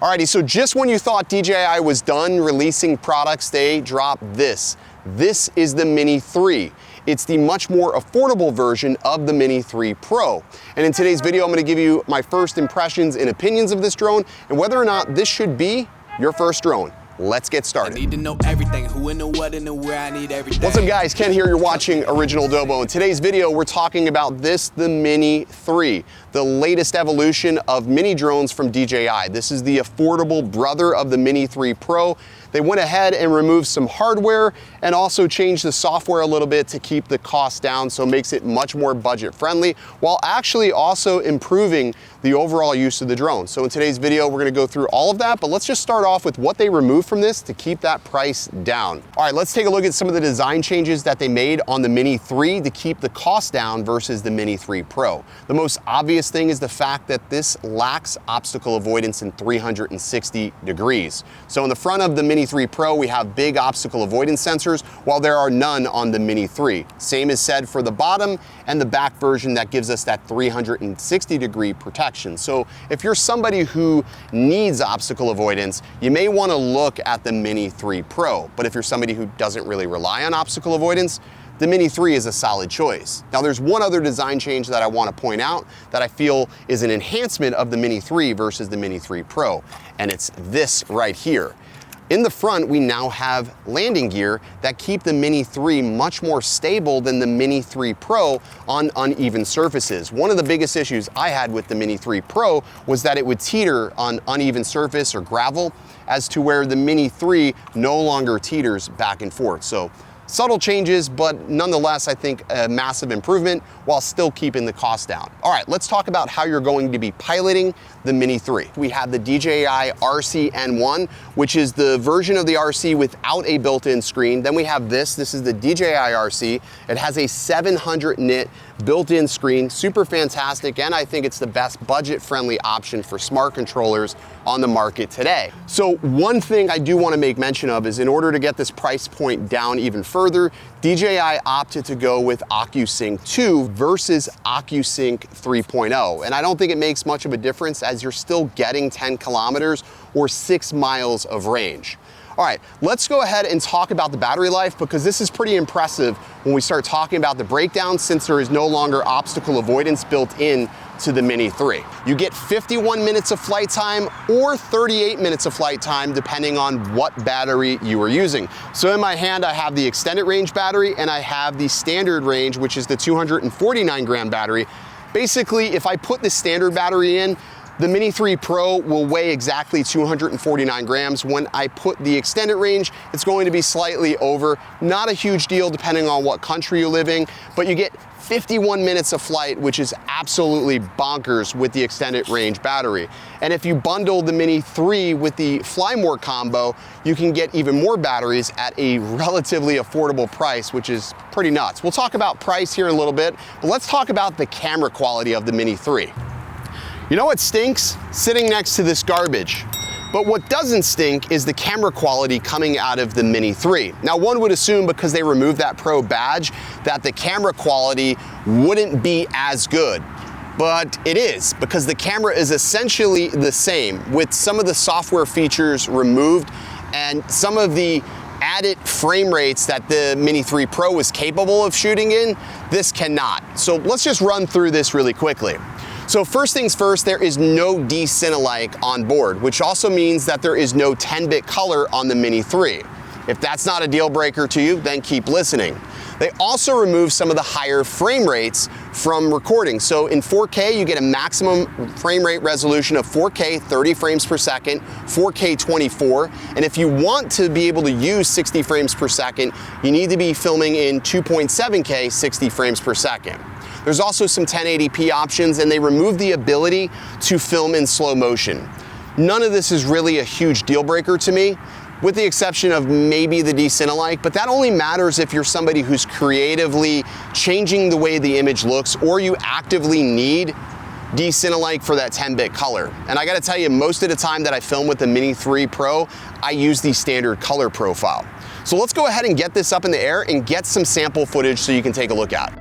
Alrighty, so just when you thought DJI was done releasing products, they dropped this. This is the Mini 3. It's the much more affordable version of the Mini 3 Pro. And in today's video, I'm gonna give you my first impressions and opinions of this drone and whether or not this should be your first drone. Let's get started. I need to know everything, who and the what and the where, I need everything. What's up guys, Ken here, you're watching OriginaldoBo. In today's video, we're talking about this, the Mini 3, the latest evolution of mini drones from DJI. This is the affordable brother of the Mini 3 Pro. They went ahead and removed some hardware and also changed the software a little bit to keep the cost down, so it makes it much more budget friendly, while actually also improving the overall use of the drone. So in today's video, we're gonna go through all of that, but let's just start off with what they removed from this to keep that price down. All right, let's take a look at some of the design changes that they made on the Mini 3 to keep the cost down versus the Mini 3 Pro. The most obvious thing is the fact that this lacks obstacle avoidance in 360 degrees. So in the front of the Mini 3 Pro, we have big obstacle avoidance sensors, while there are none on the Mini 3. Same is said for the bottom and the back version that gives us that 360 degree protection. So if you're somebody who needs obstacle avoidance, you may want to look at the Mini 3 Pro. But if you're somebody who doesn't really rely on obstacle avoidance, the Mini 3 is a solid choice. Now there's one other design change that I want to point out that I feel is an enhancement of the Mini 3 versus the Mini 3 Pro, and it's this right here. In the front, we now have landing gear that keep the Mini 3 much more stable than the Mini 3 Pro on uneven surfaces. One of the biggest issues I had with the Mini 3 Pro was that it would teeter on uneven surface or gravel, as to where the Mini 3 no longer teeters back and forth. So subtle changes, but nonetheless, I think a massive improvement while still keeping the cost down. All right, let's talk about how you're going to be piloting the Mini 3. We have the DJI RC N1, which is the version of the RC without a built-in screen. Then we have this is the DJI RC. It has a 700 nit built-in screen, super fantastic, and I think it's the best budget-friendly option for smart controllers on the market today. So one thing I do want to make mention of is in order to get this price point down even further, DJI opted to go with OcuSync 2 versus OcuSync 3.0. And I don't think it makes much of a difference as you're still getting 10 kilometers or 6 miles of range. All right, let's go ahead and talk about the battery life, because this is pretty impressive when we start talking about the breakdown, since there is no longer obstacle avoidance built in to the Mini 3. You get 51 minutes of flight time or 38 minutes of flight time, depending on what battery you are using. So in my hand, I have the extended range battery and I have the standard range, which is the 249 gram battery. Basically, if I put the standard battery in, the Mini 3 Pro will weigh exactly 249 grams. When I put the extended range, it's going to be slightly over. Not a huge deal depending on what country you're living, but you get 51 minutes of flight, which is absolutely bonkers with the extended range battery. And if you bundle the Mini 3 with the Fly More combo, you can get even more batteries at a relatively affordable price, which is pretty nuts. We'll talk about price here in a little bit, but let's talk about the camera quality of the Mini 3. You know what stinks? Sitting next to this garbage. But what doesn't stink is the camera quality coming out of the Mini 3. Now, one would assume because they removed that Pro badge that the camera quality wouldn't be as good. But it is, because the camera is essentially the same, with some of the software features removed and some of the added frame rates that the Mini 3 Pro was capable of shooting in, this cannot. So let's just run through this really quickly. So first things first, there is no D-Cinelike on board, which also means that there is no 10-bit color on the Mini 3. If that's not a deal breaker to you, then keep listening. They also remove some of the higher frame rates from recording. So in 4K, you get a maximum frame rate resolution of 4K 30 frames per second, 4K 24. And if you want to be able to use 60 frames per second, you need to be filming in 2.7K 60 frames per second. There's also some 1080p options, and they remove the ability to film in slow motion. None of this is really a huge deal breaker to me, with the exception of maybe the D-Cinelike, but that only matters if you're somebody who's creatively changing the way the image looks, or you actively need D-Cinelike for that 10-bit color. And I gotta tell you, most of the time that I film with the Mini 3 Pro, I use the standard color profile. So let's go ahead and get this up in the air and get some sample footage so you can take a look at it.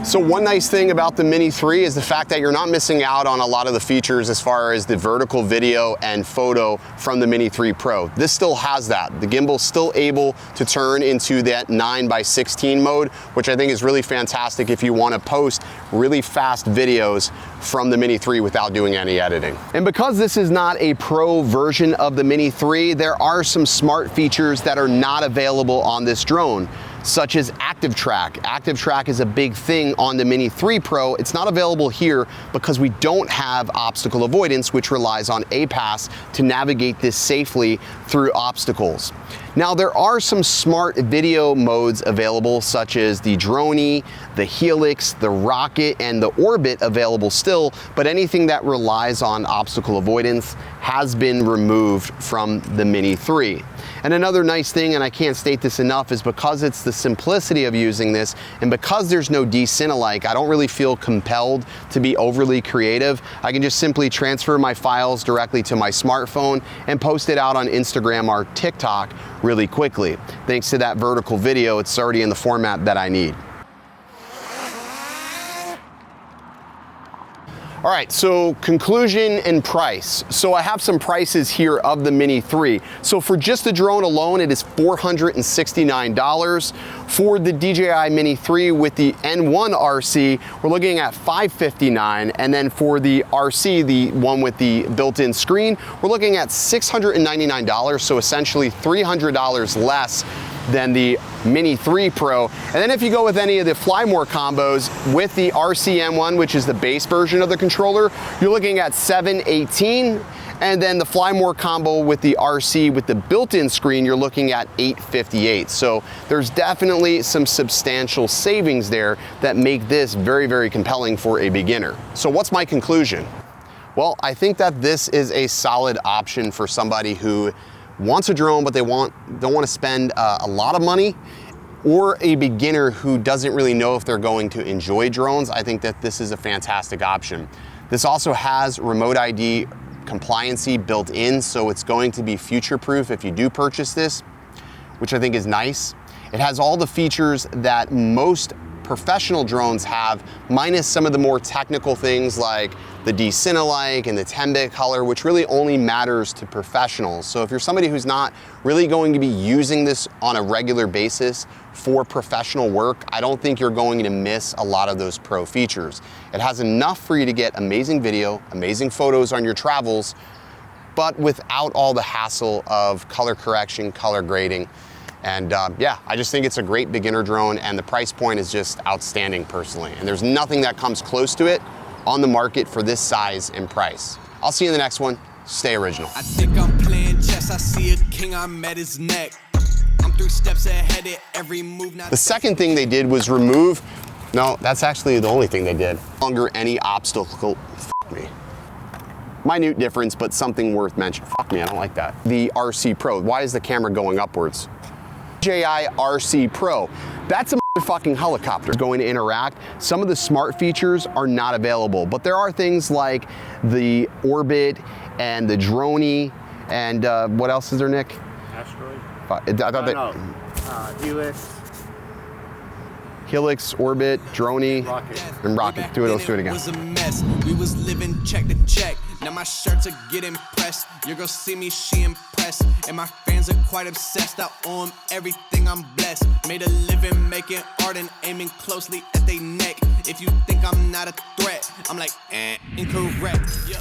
So one nice thing about the Mini 3 is the fact that you're not missing out on a lot of the features as far as the vertical video and photo from the Mini 3 Pro. This still has that. The gimbal's still able to turn into that 9:16 mode, which I think is really fantastic if you want to post really fast videos from the Mini 3 without doing any editing. And because this is not a Pro version of the Mini 3, there are some smart features that are not available on this drone, such as Active Track. Active Track is a big thing on the Mini 3 Pro. It's not available here because we don't have obstacle avoidance, which relies on APAS to navigate this safely through obstacles. Now, there are some smart video modes available, such as the Droney, the Helix, the Rocket, and the Orbit available still, but anything that relies on obstacle avoidance has been removed from the Mini 3. And another nice thing, and I can't state this enough, is because it's the simplicity of using this, and because there's no desync-alike, I don't really feel compelled to be overly creative. I can just simply transfer my files directly to my smartphone and post it out on Instagram or TikTok really quickly. Thanks to that vertical video, it's already in the format that I need. All right, so conclusion and price. So I have some prices here of the Mini 3. So for just the drone alone, it is $469. For the DJI Mini 3 with the N1 RC, we're looking at $559. And then for the RC, the one with the built-in screen, we're looking at $699. So essentially $300 less than the Mini 3 Pro. And then if you go with any of the Fly More combos with the RC-M1, which is the base version of the controller, you're looking at $718. And then the Fly More combo with the RC with the built-in screen, you're looking at $858. So there's definitely some substantial savings there that make this very, very compelling for a beginner. So what's my conclusion? Well, I think that this is a solid option for somebody who wants a drone, but they don't want to spend a lot of money, or a beginner who doesn't really know if they're going to enjoy drones. I think that this is a fantastic option. This also has remote ID compliancy built in, so it's going to be future-proof if you do purchase this, which I think is nice. It has all the features that most professional drones have, minus some of the more technical things like the desync-alike and the 10-bit color, which really only matters to professionals. So if you're somebody who's not really going to be using this on a regular basis for professional work, I don't think you're going to miss a lot of those pro features. It has enough for you to get amazing video, amazing photos on your travels, but without all the hassle of color correction, color grading. And yeah, I just think it's a great beginner drone, and the price point is just outstanding personally. And there's nothing that comes close to it on the market for this size and price. I'll see you in the next one. Stay original. I think I'm playing chess. I see a king, I'm at his neck. I'm 3 steps ahead at every move. The second thing they did was remove, no, that's actually the only thing they did. No longer any obstacle, fuck me. Minute difference, but something worth mentioning. Fuck me, I don't like that. The RC Pro, why is the camera going upwards? DJI RC Pro, that's a fucking helicopter going to interact. Some of the smart features are not available, but there are things like the Orbit and the Droney, and what else is there, Nick? Asteroid? I thought Helix, Orbit, Droney, and Rocket. Do it again. Was a mess. We was living check to check. Now my shirts are getting pressed. You're gonna see me, she impressed. And my fans are quite obsessed. I owe 'em everything, I'm blessed. Made a living making art and aiming closely at they neck. If you think I'm not a threat, I'm like, incorrect. Yeah.